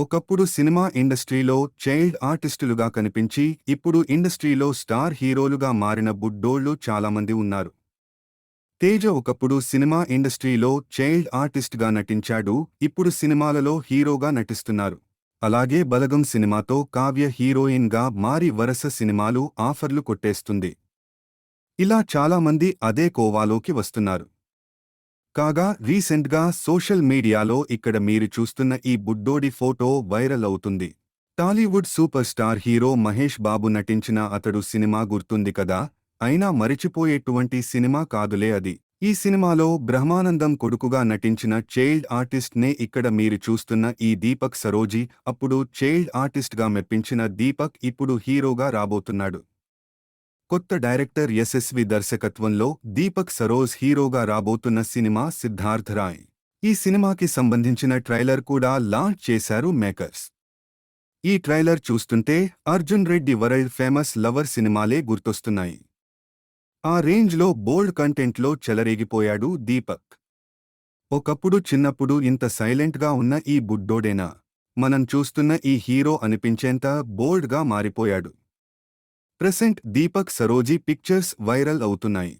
ఒకప్పుడు సినిమా ఇండస్ట్రీలో చైల్డ్ ఆర్టిస్టులుగా కనిపించి ఇప్పుడు ఇండస్ట్రీలో స్టార్ హీరోలుగా మారిన బుడ్డోళ్ళు చాలామంది ఉన్నారు. తేజ ఒకప్పుడు సినిమా ఇండస్ట్రీలో చైల్డ్ ఆర్టిస్ట్గా నటించాడు, ఇప్పుడు సినిమాలలో హీరోగా నటిస్తున్నారు. అలాగే బలగం సినిమాతో కావ్య హీరోయిన్గా మారి వరుస సినిమాలు ఆఫర్లు కొట్టేస్తుంది. ఇలా చాలామంది అదే కోవాలోకి వస్తున్నారు. కాగా రీసెంట్గా సోషల్ మీడియాలో ఇక్కడ మీరు చూస్తున్న ఈ బుడ్డోడి ఫోటో వైరల్ అవుతుంది. Tollywood super star hero Mahesh Babu నటించిన అతడు సినిమా గుర్తుంది కదా, అయినా మరిచిపోయేటువంటి సినిమా కాదులే అది. ఈ సినిమాలో బ్రహ్మానందం కొడుకుగా నటించిన చైల్డ్ ఆర్టిస్ట్ నే ఇక్కడ మీరు చూస్తున్న ఈ దీపక్ సరోజీ. అప్పుడు చైల్డ్ ఆర్టిస్ట్గా మెప్పించిన దీపక్ ఇప్పుడు హీరోగా రాబోతున్నాడు. కొత్త డైరెక్టర్ యశస్వి దర్శకత్వంలో దీపక్ సరోజ్ హీరోగా రాబోతున్న సినిమా సిద్ధార్థ్ రాయ్. ఈ సినిమాకి సంబంధించిన ట్రైలర్ కూడా లాంచ్ చేశారు మేకర్స్. ఈ ట్రైలర్ చూస్తుంటే Arjun Reddy world famous lover సినిమాలే గుర్తొస్తున్నాయి. ఆ రేంజ్లో బోల్డ్ కంటెంట్లో చెలరేగిపోయాడు దీపక్. ఒకప్పుడు చిన్నప్పుడు ఇంత సైలెంట్గా ఉన్న ఈ బుడ్డోడేనా మనం చూస్తున్న ఈ హీరో అనిపించేంత బోల్డ్గా మారిపోయాడు. Present Deepak Saroji pictures viral అవుతున్నాయి.